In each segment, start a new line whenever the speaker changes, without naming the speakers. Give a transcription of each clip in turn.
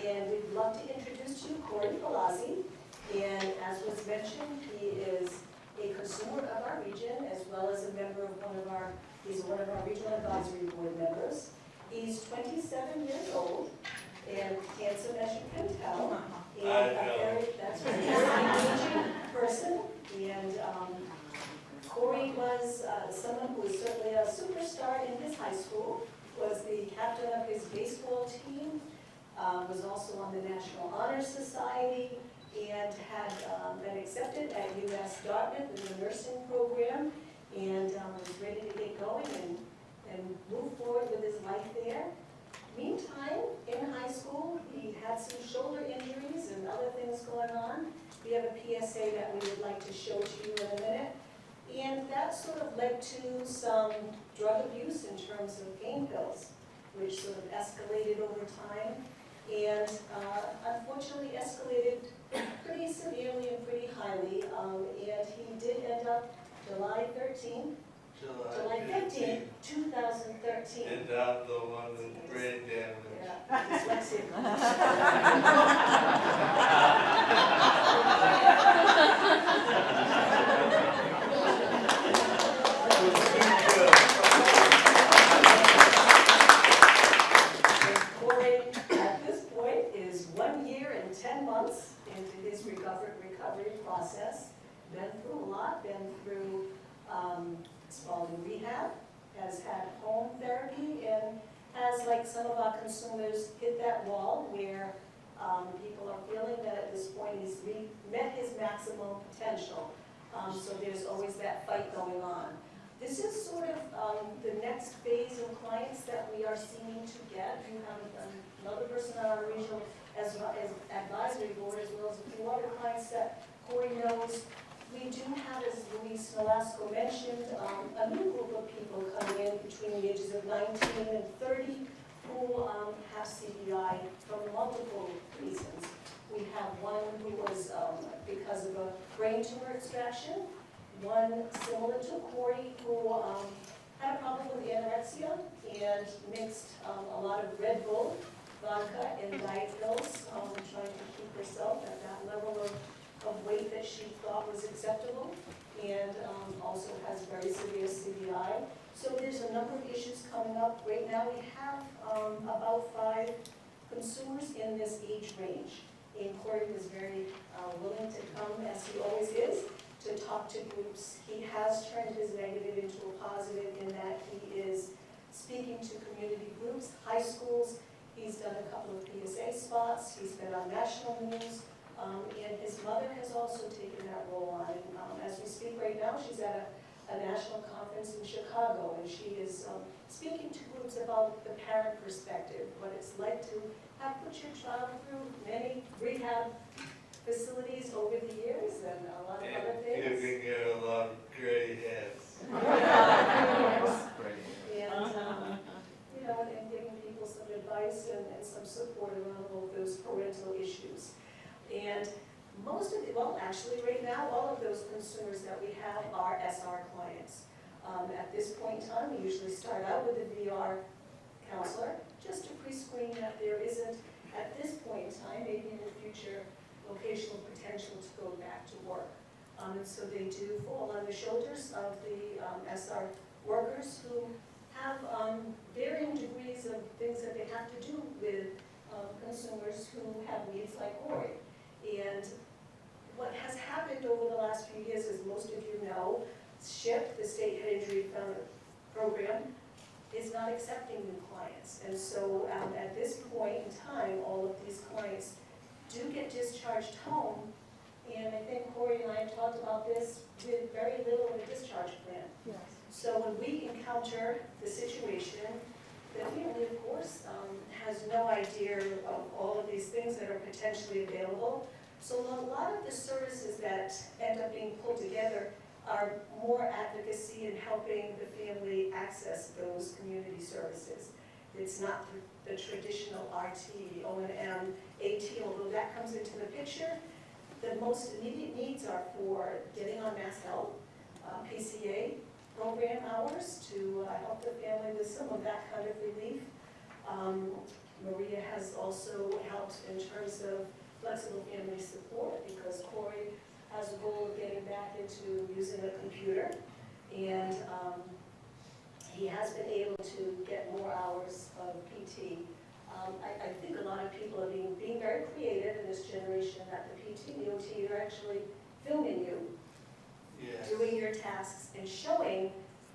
And we'd love to introduce to you Cory Palazzi. And as was mentioned, he is a consumer of our region, as well as a member of he's one of our regional advisory board members. He's 27 years old, and handsome as you can tell. And that's a very engaging person. And Cory was someone who was certainly a superstar in his high school, was the captain of his baseball team, was also on the National Honor Society, and had been accepted at UMass Dartmouth in the nursing program, and was ready to get going and move forward with his life there. Meantime, in high school, he had some shoulder injuries and other things going on. We have a PSA that we would like to show to you in a minute. And that sort of led to some drug abuse in terms of pain pills, which sort of escalated over time, and unfortunately escalated pretty severely and pretty highly. And he did end up July 15, 2013.
And I'm the one with brain damage.
Yeah, dyslexic. Cory, at this point, is 1 year and 10 months into his recovery process. Been through a lot, been through Spalding rehab, has had home therapy, and has, like some of our consumers, hit that wall where people are feeling that at this point he's met his maximum potential. So there's always that fight going on. This is sort of the next phase of clients that we are seeming to get. You have another person on our regional as advisory board, as well as a few other clients that Cory knows. We do have, as Luis Nolasco mentioned, a new group of people coming in between the ages of 19 and 30 who have CVI for multiple reasons. We have one who was because of a brain tumor extraction, one similar to Cory who had a problem with anorexia and mixed a lot of Red Bull, vodka, and diet pills, trying to keep herself at that level of weight that she thought was acceptable, and also has very severe CVI. So there's a number of issues coming up. Right now we have about 5 consumers in this age range, and Cory was very willing to come, as he always is, to talk to groups. He has turned his negative into a positive in that he is speaking to community groups, high schools. He's done a couple of PSA spots. He's been on national news. And his mother has also taken that role on. And as we speak right now, she's at a national conference in Chicago, and she is speaking to groups about the parent perspective, what it's like to have put your child through many rehab facilities over the years and a lot of other things.
Giving her a lot of gray hairs.
And giving people some advice and some support around all those parental issues. And most of actually right now, all of those consumers that we have are SR clients. At this point in time, we usually start out with a VR counselor, just to pre-screen that there isn't, at this point in time, maybe in the future, vocational potential to go back to work. And so they do fall on the shoulders of the SR workers who have varying degrees of things that they have to do with consumers who have needs like Cory. And what has happened over the last few years, as most of you know, SHIP, the State Head Injury Program, is not accepting new clients. And so at this point in time, all of these clients do get discharged home. And I think Cory and I have talked about this with very little of a discharge plan.
Yes.
So when we encounter the situation, the family, of course, has no idea of all of these things that are potentially available. So a lot of the services that end up being pulled together are more advocacy in helping the family access those community services. It's not the traditional RT, O&M, AT, although that comes into the picture. The most immediate needs are for getting on Mass Health, PCA program hours to help the family with some of that kind of relief. Maria has also helped in terms of flexible family support because Cory has a goal of getting back into using a computer. And he has been able to get more hours of PT. I think a lot of people are being very creative in this generation that the PT, the OT, they're actually filming you,
Yes.
doing your tasks and showing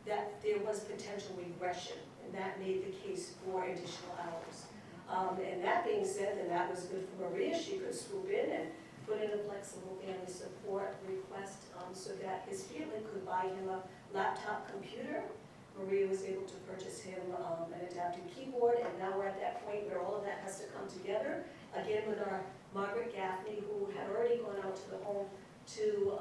that there was potential regression, and that made the case for additional hours. And that being said, and that was good for Maria, she could swoop in and put in a flexible family support request so that his family could buy him a laptop computer. Maria was able to purchase him an adapted keyboard, and now we're at that point where all of that has to come together. Again, with our Margaret Gaffney, who had already gone out to the home to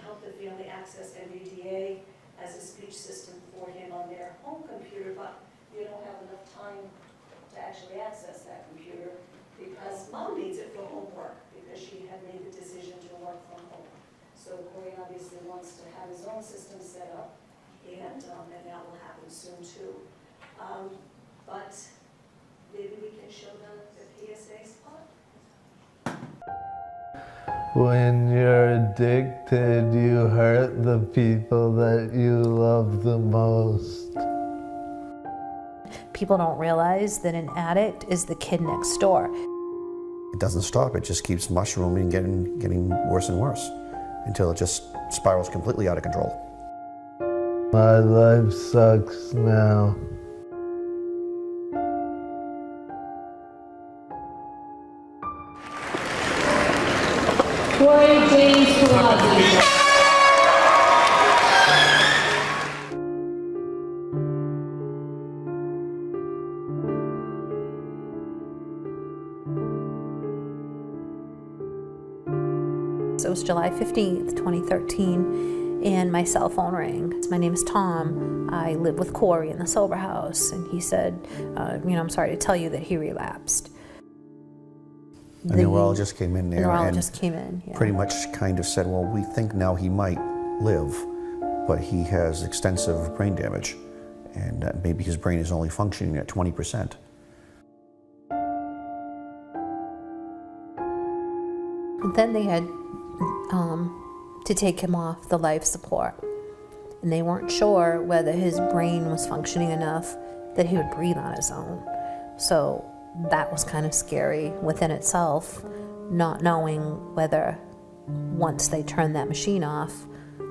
help the family access NVDA as a speech system for him on their home computer, but you don't have enough time to actually access that computer because mom needs it for homework because she had made the decision to work from home. So Cory obviously wants to have his own system set up, and that will happen soon too. But maybe we can show them the PSA spot.
When you're addicted, you hurt the people that you love the most.
People don't realize that an addict is the kid next door.
It doesn't stop, it just keeps mushrooming and getting worse and worse until it just spirals completely out of control.
My life sucks now.
Cory Palazzi.
So it was July 15th, 2013, and my cell phone rang. My name is Tom. I live with Cory in the sober house, and he said, I'm sorry to tell you that he relapsed.
The neurologist came in there
and
pretty much kind of said, well, we think now he might live, but he has extensive brain damage, and maybe his brain is only functioning at 20%.
And then they had to take him off the life support, and they weren't sure whether his brain was functioning enough that he would breathe on his own. So that was kind of scary within itself, not knowing whether once they turned that machine off,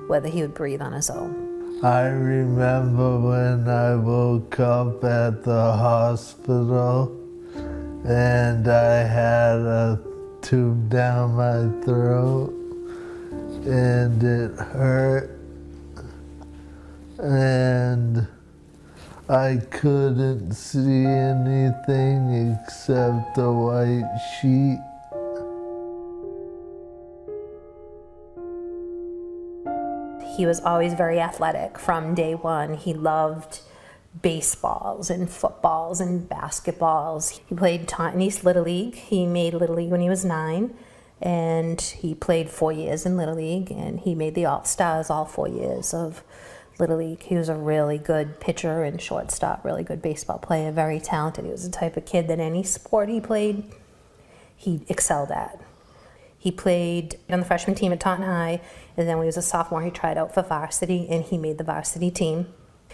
whether he would breathe on his own.
I remember when I woke up at the hospital and I had a tube down my throat and it hurt and I couldn't see anything except a white sheet.
He was always very athletic from day one. He loved baseballs and footballs and basketballs. He played Taunton Little League. He made Little League when he was 9, and he played 4 years in Little League, and he made the All-Stars all 4 years of Little League. He was a really good pitcher and shortstop, really good baseball player, very talented. He was the type of kid that any sport he played, he excelled at. He played on the freshman team at Taunton High, and then when he was a sophomore, he tried out for varsity, and he made the varsity team.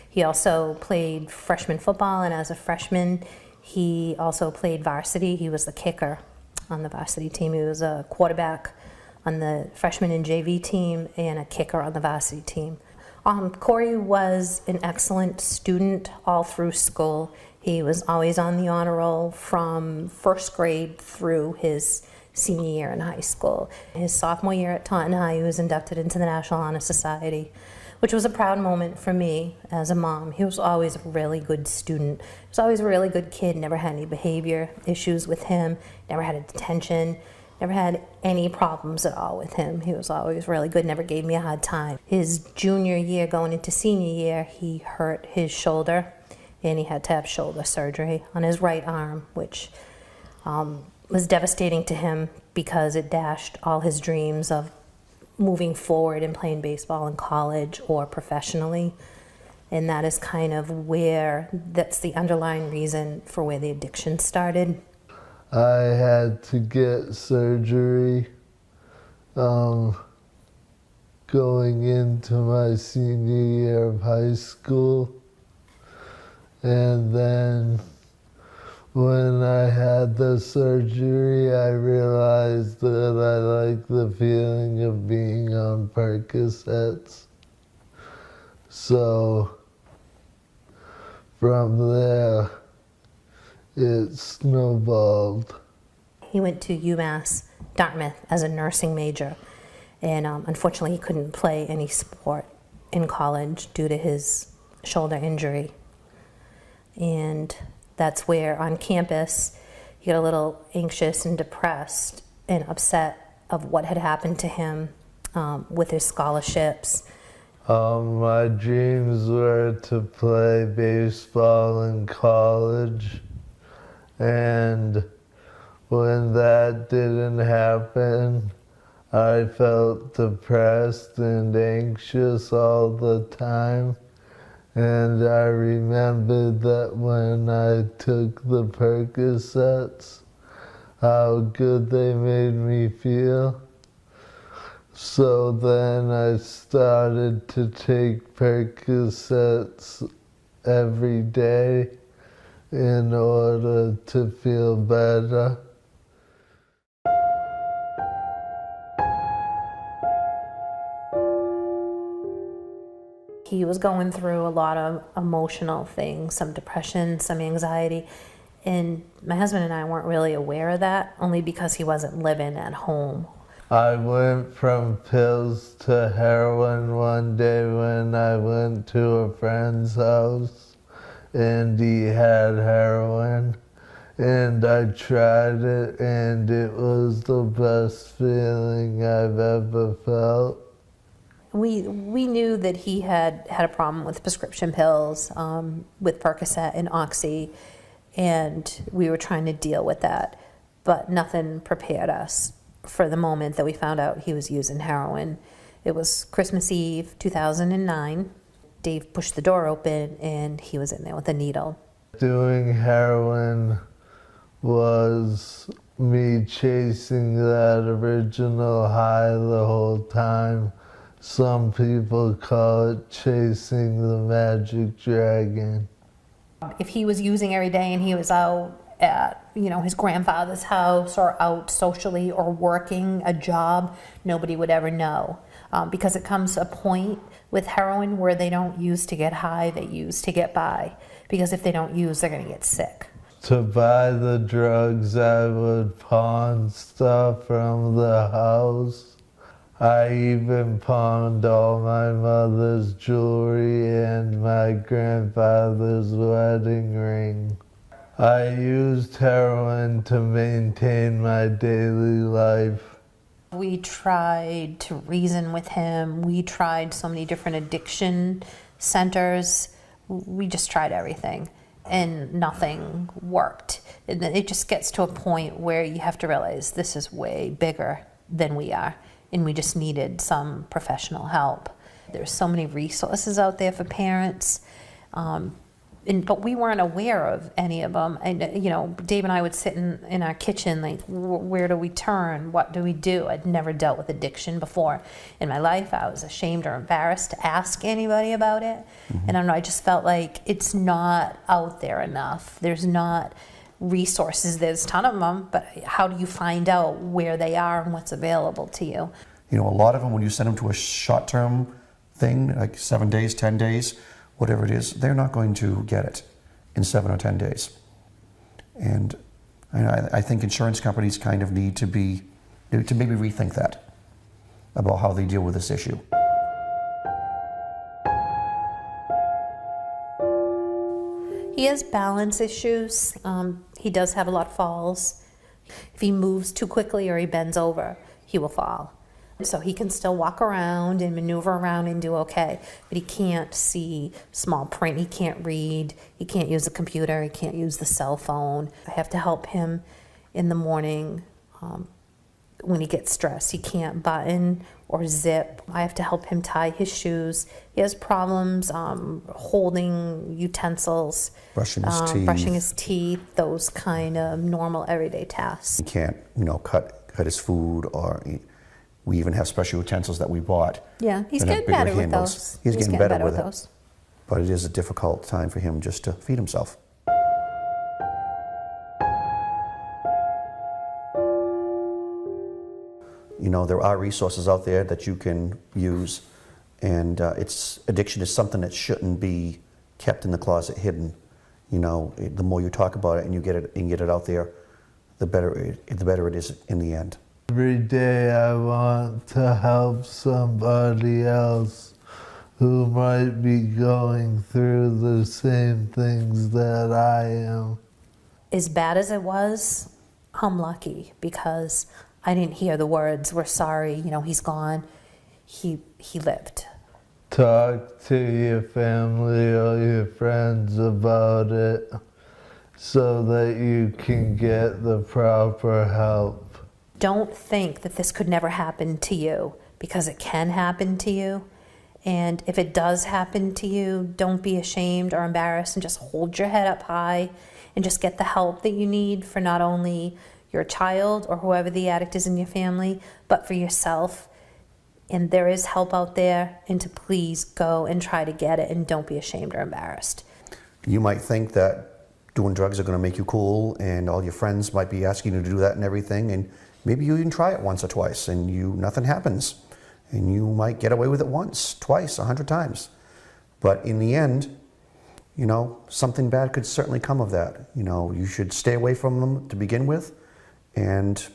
He also played freshman football, and as a freshman, he also played varsity. He was the kicker on the varsity team. He was a quarterback on the freshman and JV team, and a kicker on the varsity team. Cory was an excellent student all through school. He was always on the honor roll from first grade through his senior year in high school. His sophomore year at Taunton High, he was inducted into the National Honor Society, which was a proud moment for me as a mom. He was always a really good student. He was always a really good kid, never had any behavior issues with him, never had a detention, never had any problems at all with him. He was always really good, never gave me a hard time. His junior year going into senior year, he hurt his shoulder, and he had to have shoulder surgery on his right arm, which was devastating to him because it dashed all his dreams of moving forward and playing baseball in college or professionally. And that is kind of that's the underlying reason for where the addiction started.
I had to get surgery going into my senior year of high school. And then when I had the surgery, I realized that I liked the feeling of being on Percocets. So from there, it snowballed.
He went to UMass Dartmouth as a nursing major, and unfortunately he couldn't play any sport in college due to his shoulder injury. And that's where on campus he got a little anxious and depressed and upset of what had happened to him with his scholarships.
My dreams were to play baseball in college, and when that didn't happen, I felt depressed and anxious all the time. And I remembered that when I took the Percocets, how good they made me feel. So then I started to take Percocets every day in order to feel better.
He was going through a lot of emotional things, some depression, some anxiety, and my husband and I weren't really aware of that, only because he wasn't living at home.
I went from pills to heroin one day when I went to a friend's house, and he had heroin, and I tried it, and it was the best feeling I've ever felt.
We knew that he had a problem with prescription pills, with Percocet and Oxy, and we were trying to deal with that, but nothing prepared us for the moment that we found out he was using heroin. It was Christmas Eve, 2009. Dave pushed the door open and he was in there with a needle.
Doing heroin was me chasing that original high the whole time. Some people call it chasing the magic dragon.
If he was using every day and he was out at, his grandfather's house or out socially or working a job, nobody would ever know. Because it comes a point with heroin where they don't use to get high, they use to get by. Because if they don't use, they're gonna get sick.
To buy the drugs, I would pawn stuff from the house. I even pawned all my mother's jewelry and my grandfather's wedding ring. I used heroin to maintain my daily life.
We tried to reason with him. We tried so many different addiction centers. We just tried everything, and nothing worked. And it just gets to a point where you have to realize this is way bigger than we are, and we just needed some professional help. There's so many resources out there for parents, but we weren't aware of any of them. And Dave and I would sit in our kitchen, like, where do we turn? What do we do? I'd never dealt with addiction before in my life. I was ashamed or embarrassed to ask anybody about it. Mm-hmm. And I don't know, I just felt like it's not out there enough. There's not resources. There's a ton of them, but how do you find out where they are and what's available to you?
A lot of them, when you send them to a short-term thing, like 7 days, 10 days, whatever it is, they're not going to get it in 7 or 10 days. And I think insurance companies kind of need to maybe rethink that about how they deal with this issue.
He has balance issues. He does have a lot of falls. If he moves too quickly or he bends over, he will fall. So he can still walk around and maneuver around and do okay, but he can't see small print, he can't read, he can't use the computer, he can't use the cell phone. I have to help him in the morning when he gets stressed. He can't button or zip. I have to help him tie his shoes. He has problems holding utensils,
Brushing his teeth.
brushing his teeth, those kind of normal everyday tasks.
He can't, cut his food, or we even have special utensils that we bought.
Yeah, he's
that have
getting
bigger
better with
handles.
those.
He's getting better with it.
those.
But it is a difficult time for him just to feed himself. There are resources out there that you can use, and addiction is something that shouldn't be kept in the closet, hidden. The more you talk about it and you get it out there, the better it is in the end.
Every day I want to help somebody else who might be going through the same things that I am.
As bad as it was, I'm lucky because I didn't hear the words, "We're sorry, he's gone." He lived.
Talk to your family or your friends about it so that you can get the proper help.
Don't think that this could never happen to you, because it can happen to you. And if it does happen to you, don't be ashamed or embarrassed, and just hold your head up high and just get the help that you need for not only your child or whoever the addict is in your family, but for yourself. And there is help out there, and to please go and try to get it, and don't be ashamed or embarrassed.
You might think that doing drugs are going to make you cool, and all your friends might be asking you to do that and everything, and maybe you even try it once or twice and nothing happens. And you might get away with it once, twice, 100 times. But in the end, something bad could certainly come of that. You should stay away from them to begin with, and,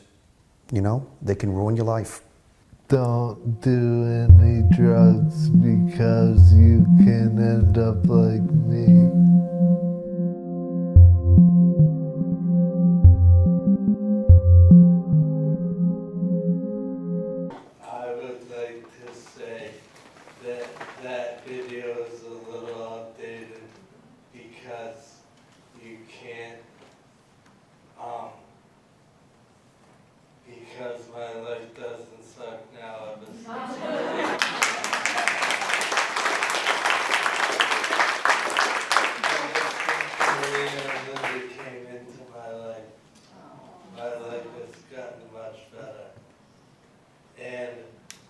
they can ruin your life.
Don't do any drugs because you can end up like me.
I would like to say that video is a little outdated because you can't, because my life doesn't suck now. Linda came into my life. My life has gotten much better. And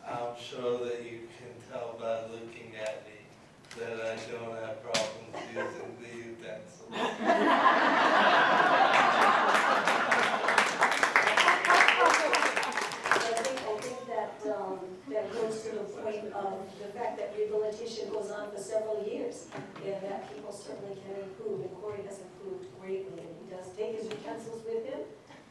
I'm sure that you can tell by looking at me that I don't have problems using the utensils.
That goes to the point of the fact that rehabilitation goes on for several years, and that people certainly can improve, and Cory has improved greatly, and he does take his utensils with him,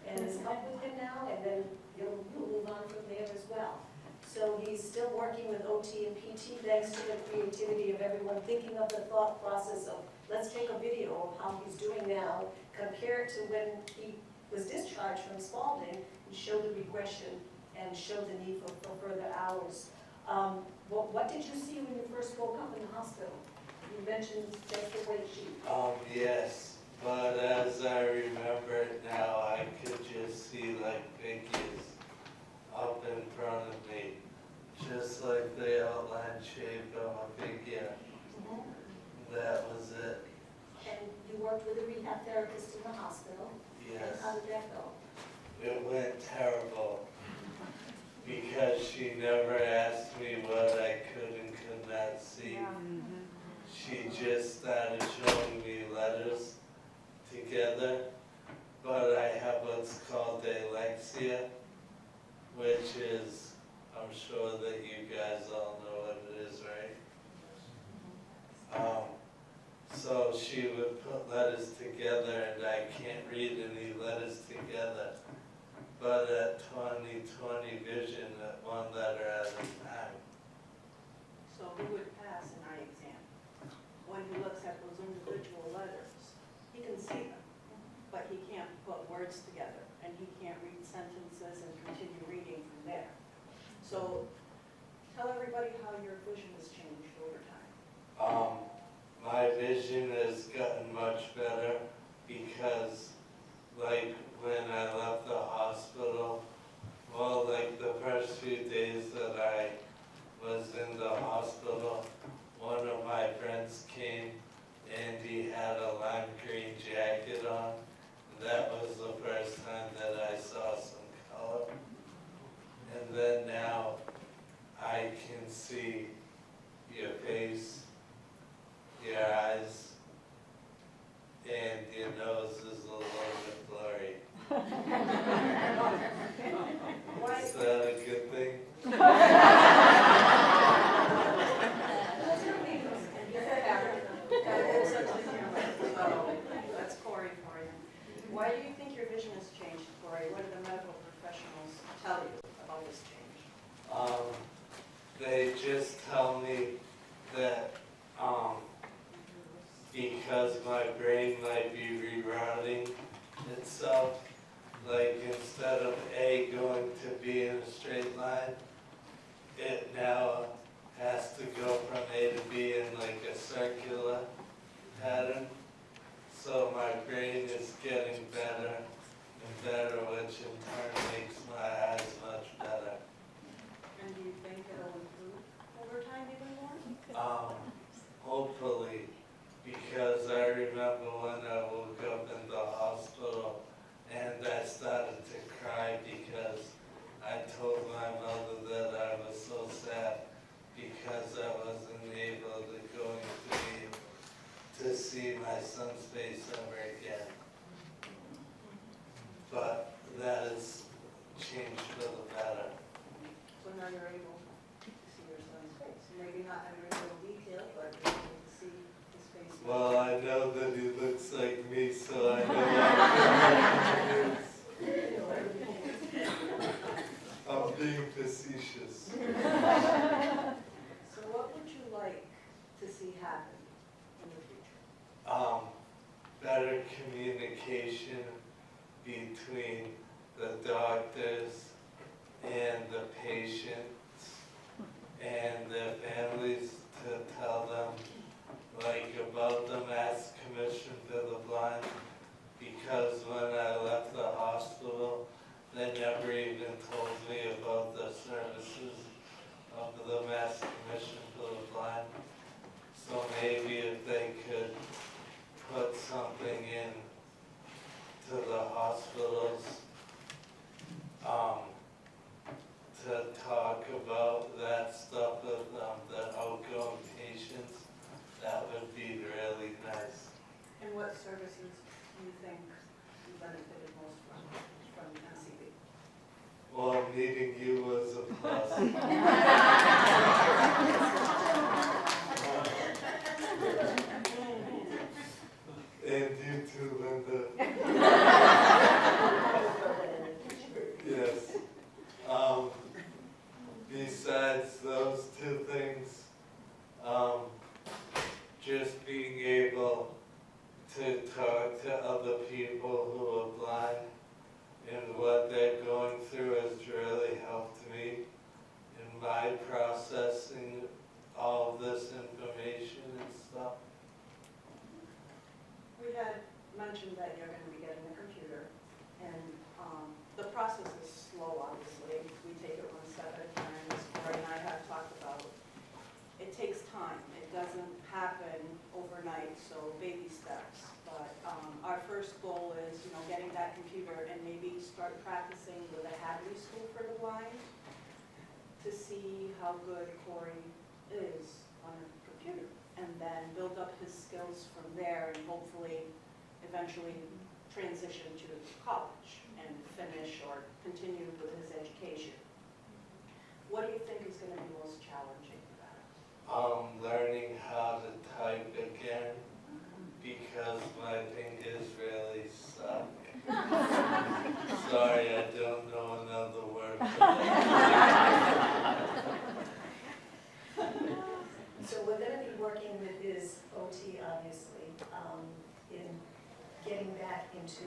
and is help with him now, and then you'll move on from there as well. So he's still working with OT and PT thanks to the creativity of everyone thinking of the thought process of, let's take a video of how he's doing now, compare it to when he was discharged from Spalding, and show the regression and show the need for further hours. What did you see when you first woke up in the hospital? You mentioned just the weight sheet.
Yes, but as I remember it now, I could just see like figures up in front of me, just like the outline shape of a figure. That was it.
And you worked with a rehab therapist in the hospital.
Yes.
And how did that go?
It went terrible because she never asked me what I could and could not see. She just started showing me letters together, but I have what's called dyslexia, which is, I'm sure that you guys all know what it is, right? So she would put letters together and I can't read any letters together. But at 20/20 vision, at one letter at a time.
So he would pass an eye exam. When he looks at those individual letters, he can see them, but he can't put words together, and he can't read sentences and continue reading from there. So tell everybody how your vision has changed over time.
My vision has gotten much better because, like, when I left the hospital, well, 2 days that I was in the hospital, one of my friends came and he had a lime green jacket on. That was the first time that I saw some color. And then now I can see your face, your eyes, and your nose is a little bit blurry. Is that a good thing?
That's Cory for you. Why do you think your vision has changed, Cory? What do the medical professionals tell you about this change?
They just tell me that because my brain might be rerouting itself, like instead of A going to B in a straight line, it now has to go from A to B in like a circular pattern. So my brain is getting better and better, which in turn makes my eyes much better.
And do you think it'll improve over time even more?
Hopefully, because I remember when I woke up in the hospital and I started to cry because I told my mother that I was so sad because I wasn't able to see my son's face ever again. But that has changed for the better.
So now you're able to see your son's face. Maybe not every little detail, but you're able to see his face.
Well, I know that he looks like me, so I know I'm being facetious.
So what would you like to see happen in the future?
Better communication between the doctors and the patients and their families to tell them like about the Mass Commission for the Blind, because when I left the hospital, they never even told me about the services of the Mass Commission for the Blind. So maybe if they could put something in to the hospitals to talk about that stuff with the outgoing patients, that would be really nice.
And what services do you think you benefited most from MCB?
Well, meeting you was a plus. And you too, Linda. Yes. Besides those 2 things, just being able to talk to other people who are blind and what they're going through has really helped me in my processing all of this information and stuff.
We had mentioned that you're going to be getting a computer, and the process is slow, obviously. We take it one step at a time, as Cory and I have talked about. It takes time. It doesn't happen overnight, so baby steps. But our first goal is, getting that computer and maybe start practicing with a Hadley School for the Blind to see how good Cory is on a computer, and then build up his skills from there, and hopefully eventually transition to college and finish or continue with his education. What do you think is going to be most challenging about it?
Learning how to type again, because my fingers really suck. Sorry, I don't know another word for that.
So we're going to be working with his OT, obviously, in getting back into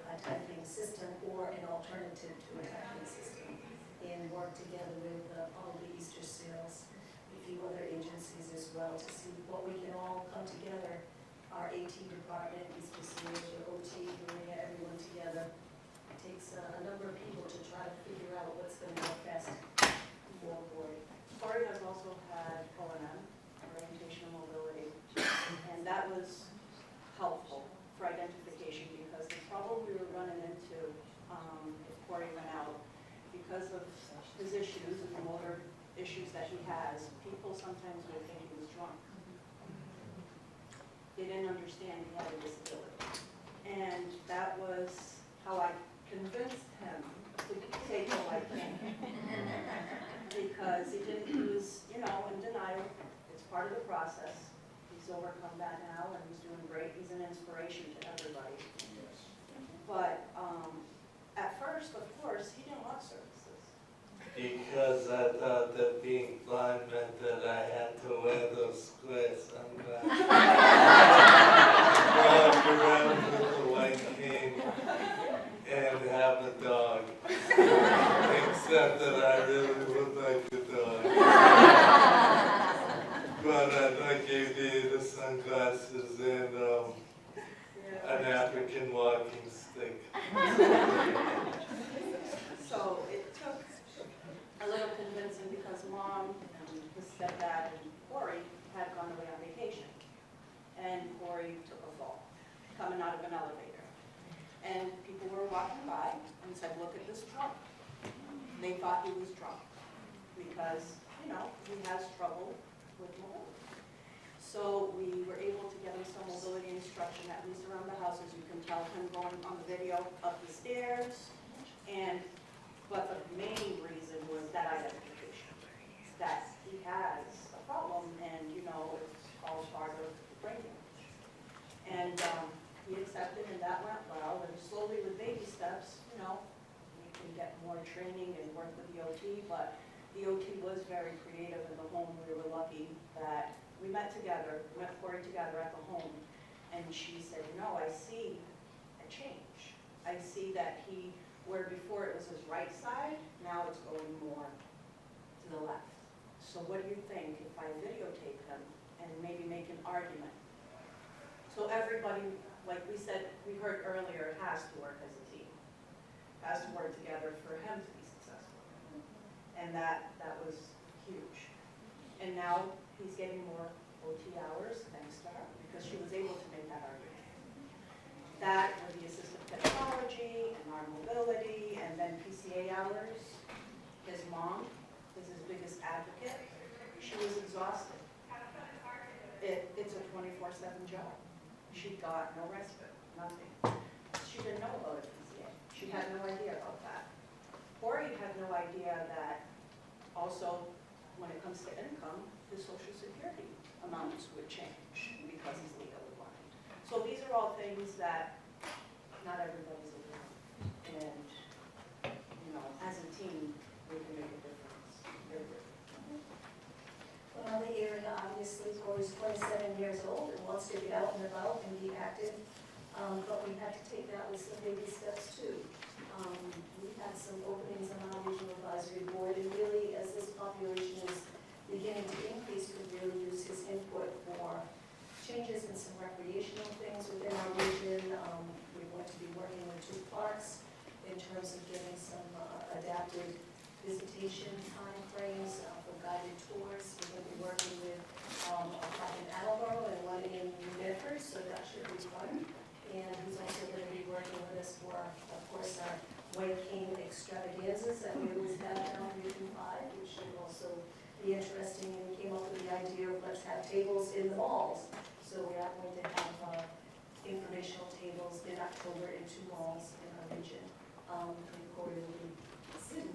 a typing system or an alternative to a typing system, and work together with probably Easter Sales, a few other agencies as well, to see what we can all come together. Our AT department, Easter Sales, your OT, bringing everyone together. It takes a number of people to try to figure out what's going to work best for Cory?
Cory has also had O&M, orientational mobility, and that was helpful for identification because the trouble we were running into if Cory went out, because of his issues and the motor issues that he has, people sometimes would think he was drunk. They didn't understand he had a disability. And that was how I convinced him to take the light thing. Because he was, in denial. It's part of the process. He's overcome that now and he's doing great. He's an inspiration to everybody. But at first, of course, he didn't want services.
Because I thought that being blind meant that I had to wear those square sunglasses. Walk around with a white cane and have a dog. Except that I really look like a dog. But I gave the sunglasses and an African walking stick.
So it took a little convincing because Mom and his stepdad and Cory had gone away on vacation. And Cory took a fall, coming out of an elevator. And people were walking by and said, look at this drunk. They thought he was drunk because, he has trouble with mobility. So we were able to get him some mobility instruction, at least around the house, as you can tell him going on the video up the stairs. But the main reason was that identification, that he has a problem and, it's all part of brain damage. And he accepted and that went well. And slowly with baby steps, we can get more training and work with the OT, but the OT was very creative in the home. We were lucky that we met Cory together at the home, and she said, I see a change. I see that where before it was his right side, now it's going more to the left. So what do you think if I videotape him and maybe make an argument? So everybody, like we said, we heard earlier, has to work as a team. Has to work together for him to be successful. And that was huge. And now he's getting more OT hours thanks to her because she was able to make that argument. That with the assistive technology and our mobility and then PCA hours. His mom is his biggest advocate. She was exhausted. It's a 24/7 job. She got no respite, nothing. She didn't know about a PCA. She had no idea about that. Cory had no idea that also when it comes to income, his Social Security amounts would change because he's legally blind. So these are all things that not everybody's aware of. And, as a team, we can make a difference.
Well, in the area, obviously, Cory's 27 years old and wants to get out and about and be active, but we had to take that with some baby steps too. We had some openings on our regional advisory board, and really, as this population is beginning to increase, we could really use his input for changes in some recreational things within our region. We're going to be working with 2 parks in terms of getting some adapted visitation time frames for guided tours. We're going to be working with a park in Attleboro and one in New Bedford, so that should be fun. And he's also going to be working with us for, of course, our White Cane extravaganzas that we always have down Region 5, which should also be interesting. And we came up with the idea of let's have tables in the malls. So we are going to have informational tables in October in 2 malls in our region. And Cory will be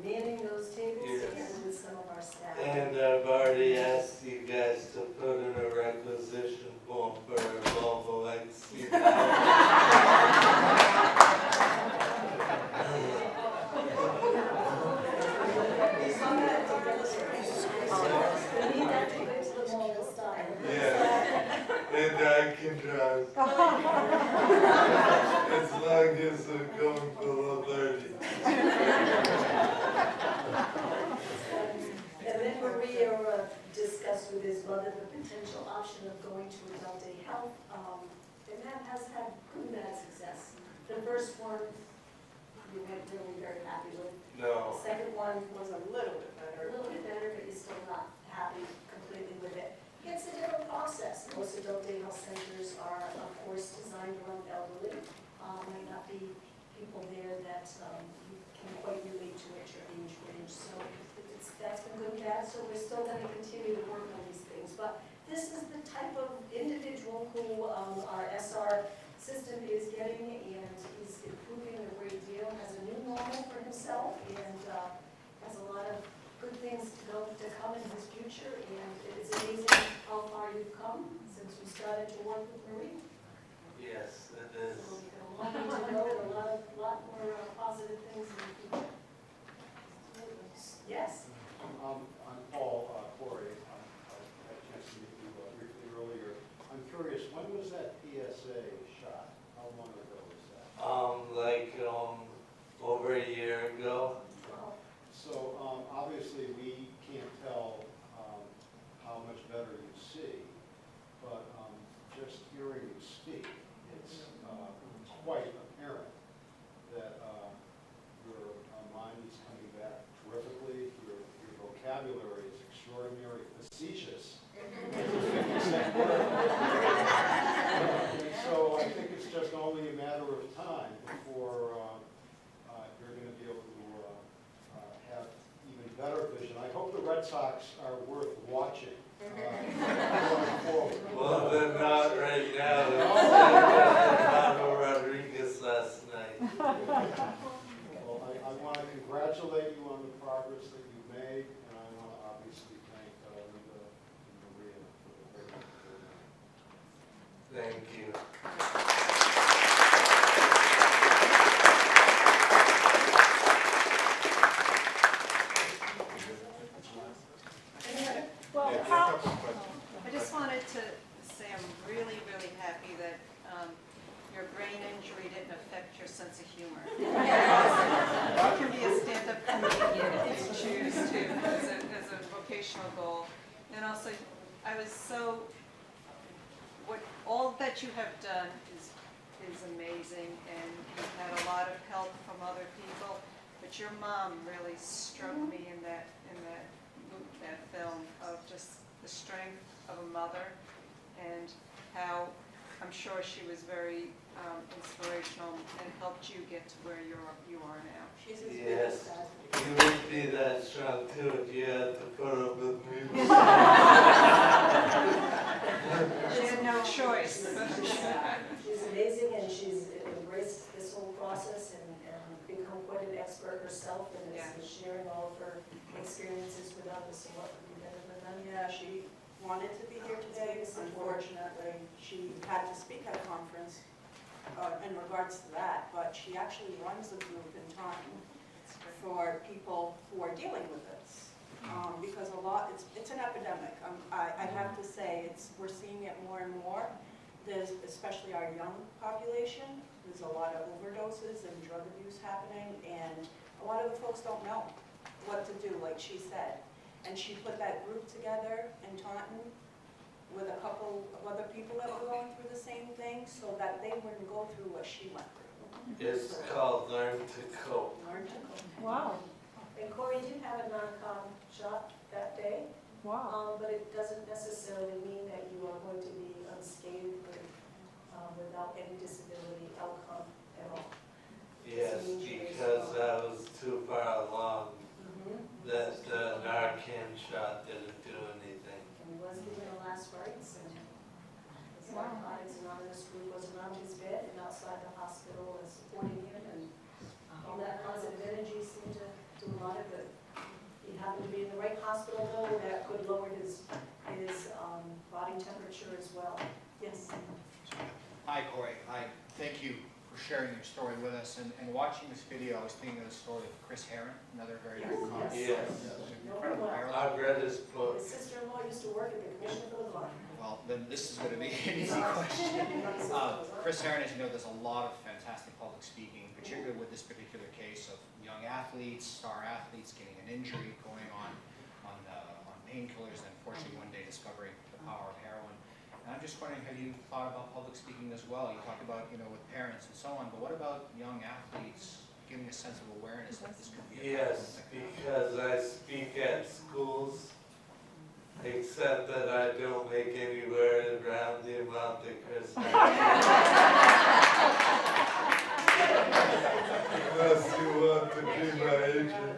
manning those tables and with some of our staff.
And I've already asked you guys to put in a requisition form for a Volvo XC.
We need that to go to the mall in style.
Yeah, and I can drive. As long as they're going below 30.
And then Maria discussed with his mother the potential option of going to adult day health, and that has had good bad success. The first one, we weren't really very happy with.
No.
The second one was
It was a little bit
a
better.
little bit better, adult day health centers are, of course, designed around elderly. Might not be people there that you can quite relate to at your age range. So that's been good and bad, so we're still going to continue to work on these things. But this is the type of individual who our SR system is getting, and he's improving a great deal, has a new normal for himself, and has a lot of good things to come in his future. And it's amazing how far you've come since we started to work with Marie.
Yes, it is.
So we've got a long way to go and a lot more positive things in the future. Yes?
I'm Paul Cory. I had a chance to meet you briefly earlier. I'm curious, when was that PSA shot? How long ago was that?
Over a year ago.
So obviously we can't tell how much better you see, but just hearing you speak, it's quite apparent that your mind is coming back terrifically. Your vocabulary is extraordinary, facetious. And so I think it's just only a matter of time before you're going to be able to have even better vision. I hope the Red Sox are worth watching going forward.
Well, they're not right now. They Rodriguez last night.
Well, I want to congratulate you on the progress that you've made, and I want to obviously thank Linda and Maria for the great work they're doing.
Thank you.
Well, I just wanted to say I'm really, really happy that your brain injury didn't affect your sense of humor. You can be a stand-up comedian if you choose to, as a vocational goal. And also, I was so, all that you have done is amazing, and you've had a lot of help from other people. But your mom really struck me in that film of just the strength of a mother, and how I'm sure she was very inspirational and helped you get to where you are now.
She's his
Yes.
biggest fan.
You would be that strong too if you had to put up with me.
She had no choice.
She's amazing, and she's embraced this whole process and become quite an expert herself, and is sharing all of her experiences with others. So what would be better than that?
Yeah, she wanted to be here today. Unfortunately, she had to speak at a conference in regards to that, but she actually runs a group in time for people who are dealing with this. Because it's an epidemic. I have to say, we're seeing it more and more. There's, especially our young population, there's a lot of overdoses and drug abuse happening, and a lot of the folks don't know what to do, like she said. And she put that group together in Taunton with a couple of other people that were going through the same thing, so that they wouldn't go through what she went through.
It's called Learn to Cope.
Learn to cope.
Wow,
And Cory did have a non-com shot that day,
wow.
but it doesn't necessarily mean that you are going to be unscathed without any disability outcome at all.
Yes, because I was too far along. That the Narcan shot didn't do anything.
And he was given the last rites, and the Narcotics Anonymous group was around his bed and outside the hospital and supporting him, and all that positive energy seemed to do a lot of good. He happened to be in the right hospital though, that could lower his body temperature as well. Yes.
Hi, Cory. Hi. Thank you for sharing your story with us. And watching this video, I was thinking of the story of Chris Herron, another very
Yes,
good comic.
yes.
Incredible heroin.
I've read his book.
His sister-in-law used to work at the Commission for the Blind.
Well, then this is going to be an easy question. Chris Herron, as you know, does a lot of fantastic public speaking, particularly with this particular case of young athletes, star athletes getting an injury, going on painkillers, and unfortunately one day discovering the power of heroin. And I'm just wondering, have you thought about public speaking as well? You talk about, with parents and so on, but what about young athletes giving a sense of awareness that this could be a
Yes, because I speak at schools Except that I don't make anywhere around the amount that Chris has. Unless you want to be my agent.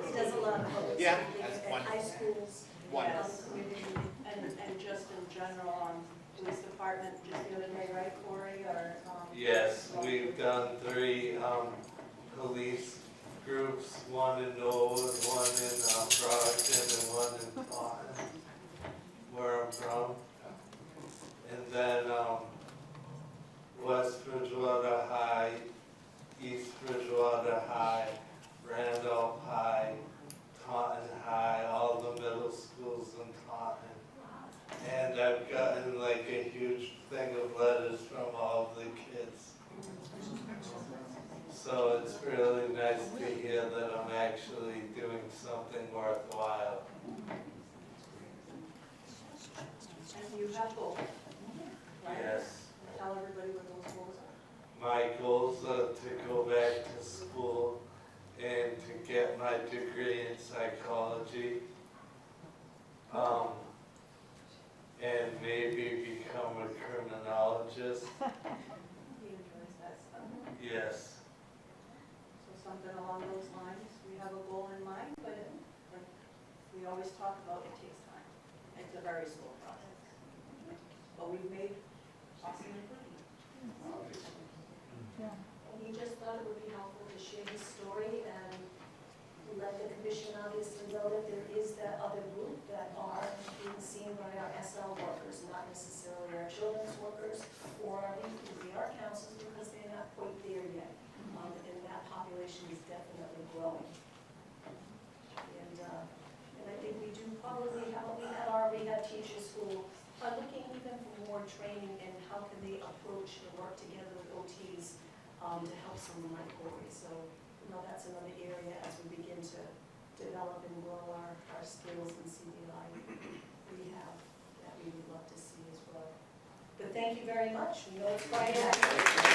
He does a lot of public
Yeah,
speaking
that's
at
one.
high schools.
One.
And just in general, police department, just the other day, right, Cory, or?
Yes, we've done 3 police groups, one in Norwood, one in Brockton, and one in Taunton, where I'm from. And then West Bridgewater High, East Bridgewater High, Randolph High, Taunton High, all the middle schools in Taunton. And I've gotten like a huge thing of letters from all the kids. So it's really nice to hear that I'm actually doing something worthwhile.
And you have goals, right?
Yes.
Tell everybody what those goals are.
My goals are to go back to school and to get my degree in psychology. And maybe become a criminologist.
He enjoys that stuff.
Yes.
So something along those lines, we have a goal in mind, but like we always talk about, it takes time. It's a very slow process. But we've made awesome improvement.
And he just thought it would be helpful to share his story and let the commission obviously know that there is that other group that are being seen by our SL workers, not necessarily our children's workers or our EPR counselors, because they're not quite there yet. And that population is definitely growing. And I think we do probably have, we have our rehab teachers who are looking even for more training in how can they approach and work together with OTs to help someone like Cory. So, you know, that's another area as we begin to develop and grow our skills in CVI rehab that we would love to see as well. But thank you very much. We know it's Friday.